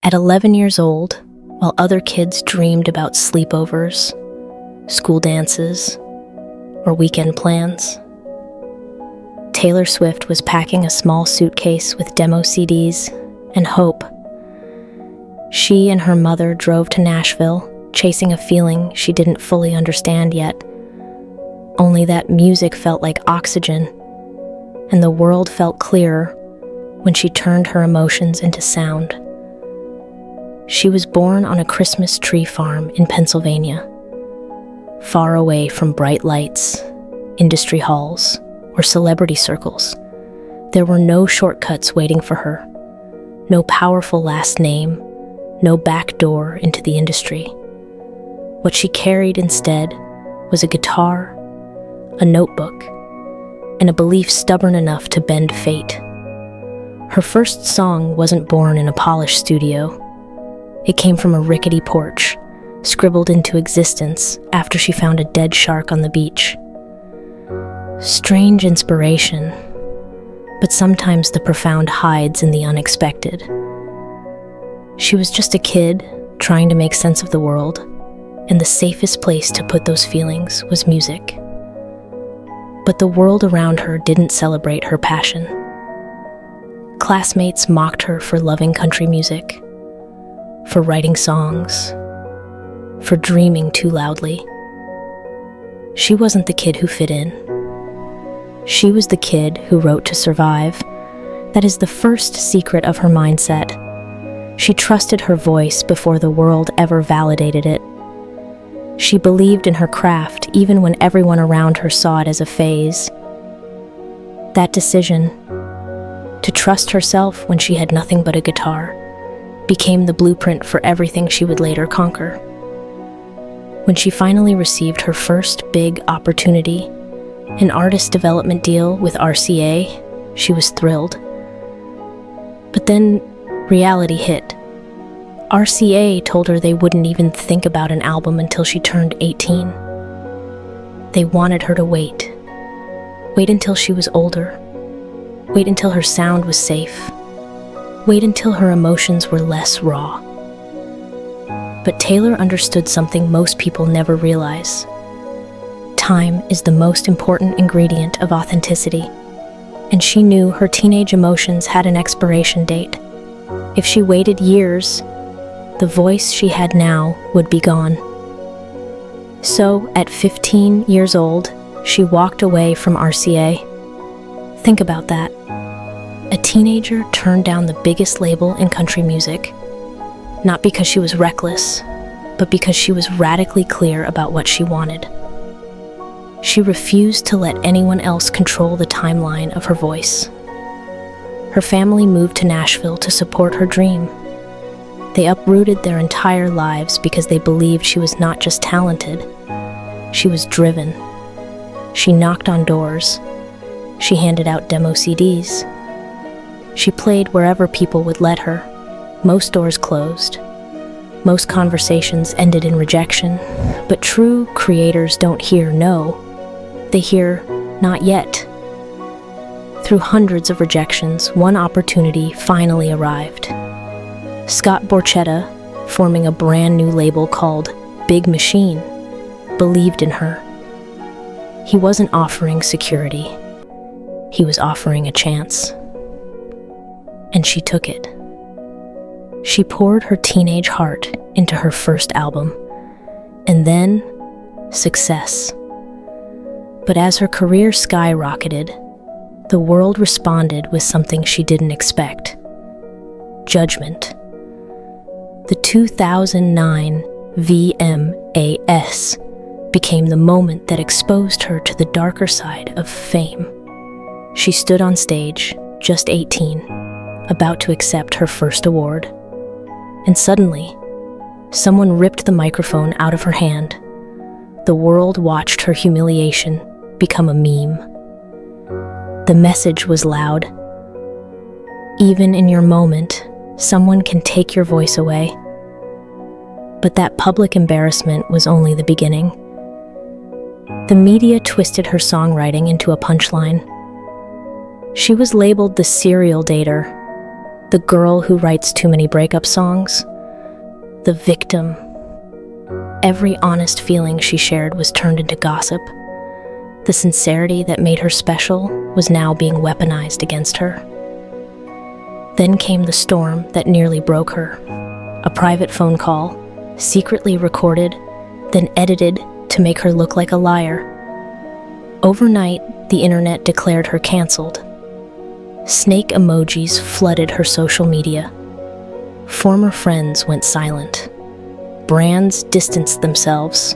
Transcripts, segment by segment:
At 11 years old, while other kids dreamed about sleepovers, school dances, or weekend plans, Taylor Swift was packing a small suitcase with demo CDs and hope. She and her mother drove to Nashville, chasing a feeling she didn't fully understand yet. Only that music felt like oxygen, and the world felt clearer when she turned her emotions into sound. She was born on a Christmas tree farm in Pennsylvania, far away from bright lights, industry halls, or celebrity circles. There were no shortcuts waiting for her, no powerful last name, no back door into the industry. What she carried instead was a guitar, a notebook, and a belief stubborn enough to bend fate. Her first song wasn't born in a polished studio. It came from a rickety porch, scribbled into existence after she found a dead shark on the beach. Strange inspiration, but sometimes the profound hides in the unexpected. She was just a kid trying to make sense of the world, and the safest place to put those feelings was music. But the world around her didn't celebrate her passion. Classmates mocked her for loving country music, for writing songs, for dreaming too loudly. She wasn't the kid who fit in. She was the kid who wrote to survive. That is the first secret of her mindset. She trusted her voice before the world ever validated it. She believed in her craft even when everyone around her saw it as a phase. That decision, to trust herself when she had nothing but a guitar, became the blueprint for everything she would later conquer. When she finally received her first big opportunity, an artist development deal with RCA, she was thrilled. But then reality hit. RCA told her they wouldn't even think about an album until she turned 18. They wanted her to wait. Wait until she was older. Wait until her sound was safe. Wait until her emotions were less raw. But Taylor understood something most people never realize. Time is the most important ingredient of authenticity, and she knew her teenage emotions had an expiration date. If she waited years, the voice she had now would be gone. So, at 15 years old, she walked away from RCA. Think about that. A teenager turned down the biggest label in country music, not because she was reckless, but because she was radically clear about what she wanted. She refused to let anyone else control the timeline of her voice. Her family moved to Nashville to support her dream. They uprooted their entire lives because they believed she was not just talented, she was driven. She knocked on doors. She handed out demo CDs. She played wherever people would let her. Most doors closed. Most conversations ended in rejection. But true creators don't hear no. They hear not yet. Through hundreds of rejections, one opportunity finally arrived. Scott Borchetta, forming a brand new label called Big Machine, believed in her. He wasn't offering security. He was offering a chance. And she took it. She poured her teenage heart into her first album, and then success. But as her career skyrocketed, the world responded with something she didn't expect: judgment. The 2009 VMAs became the moment that exposed her to the darker side of fame. She stood on stage, just 18, about to accept her first award. And suddenly, someone ripped the microphone out of her hand. The world watched her humiliation become a meme. The message was loud. Even in your moment, someone can take your voice away. But that public embarrassment was only the beginning. The media twisted her songwriting into a punchline. She was labeled the serial dater, The girl who writes too many breakup songs. The victim. Every honest feeling she shared was turned into gossip. The sincerity that made her special was now being weaponized against her. Then came the storm that nearly broke her. A private phone call, secretly recorded, then edited to make her look like a liar. Overnight, the internet declared her canceled. Snake emojis flooded her social media. Former friends went silent. Brands distanced themselves.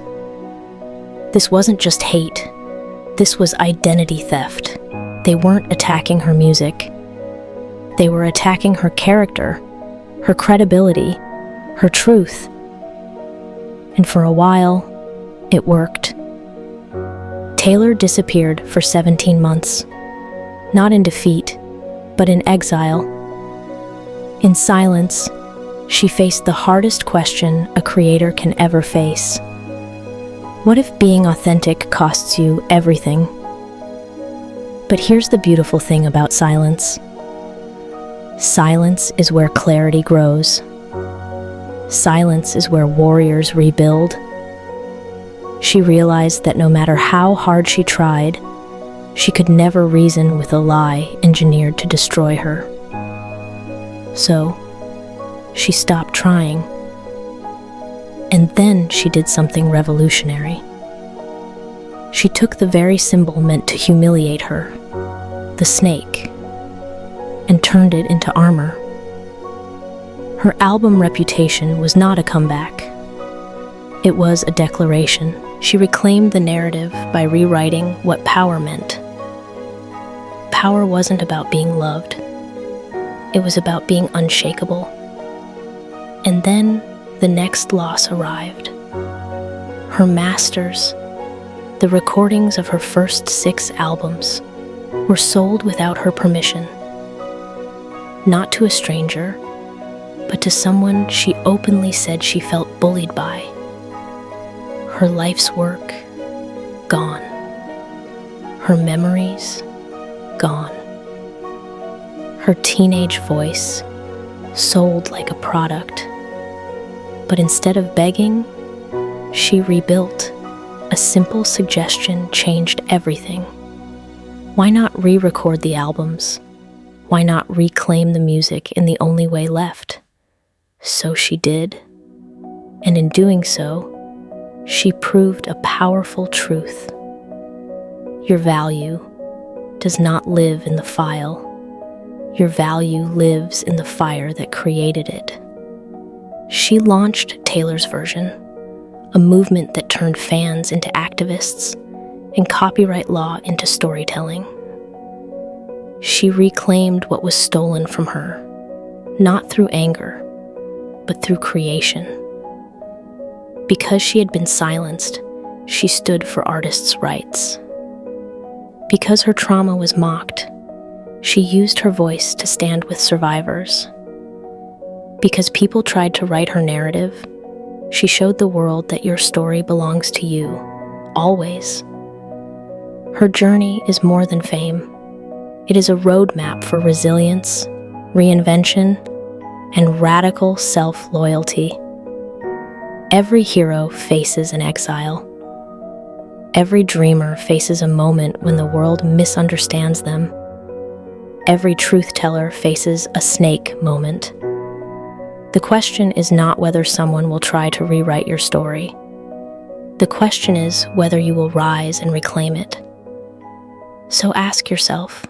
This wasn't just hate. This was identity theft. They weren't attacking her music. They were attacking her character, her credibility, her truth. And for a while, it worked. Taylor disappeared for 17 months, not in defeat, but in exile. In silence, she faced the hardest question a creator can ever face. What if being authentic costs you everything? But here's the beautiful thing about silence. Silence is where clarity grows. Silence is where warriors rebuild. She realized that no matter how hard she tried, she could never reason with a lie engineered to destroy her. So, she stopped trying. And then she did something revolutionary. She took the very symbol meant to humiliate her, the snake, and turned it into armor. Her album Reputation was not a comeback. It was a declaration. She reclaimed the narrative by rewriting what power meant. Power wasn't about being loved. It was about being unshakable. And then the next loss arrived. Her masters, the recordings of her first 6 albums, were sold without her permission. Not to a stranger, but to someone she openly said she felt bullied by. Her life's work, gone. Her memories, gone. Her teenage voice, sold like a product. But instead of begging, she rebuilt. A simple suggestion changed everything. Why not re-record the albums? Why not reclaim the music in the only way left? So she did. And in doing so, she proved a powerful truth. Your value does not live in the file. Your value lives in the fire that created it. She launched Taylor's version, a movement that turned fans into activists and copyright law into storytelling. She reclaimed what was stolen from her, not through anger, but through creation. Because she had been silenced, she stood for artists' rights. Because her trauma was mocked, she used her voice to stand with survivors. Because people tried to write her narrative, she showed the world that your story belongs to you, always. Her journey is more than fame. It is a roadmap for resilience, reinvention, and radical self-loyalty. Every hero faces an exile. Every dreamer faces a moment when the world misunderstands them. Every truth teller faces a snake moment. The question is not whether someone will try to rewrite your story. The question is whether you will rise and reclaim it. So ask yourself,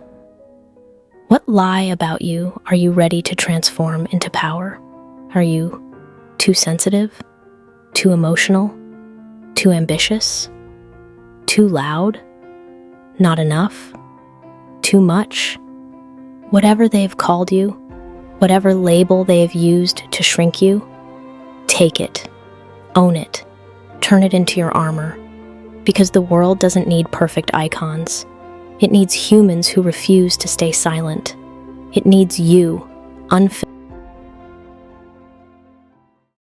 what lie about you are you ready to transform into power? Are you too sensitive? Too emotional? Too ambitious? Too loud? Not enough? Too much? Whatever they've called you, whatever label they have used to shrink you, take it, own it, turn it into your armor, because the world doesn't need perfect icons. It needs humans who refuse to stay silent. It needs you, unfiltered.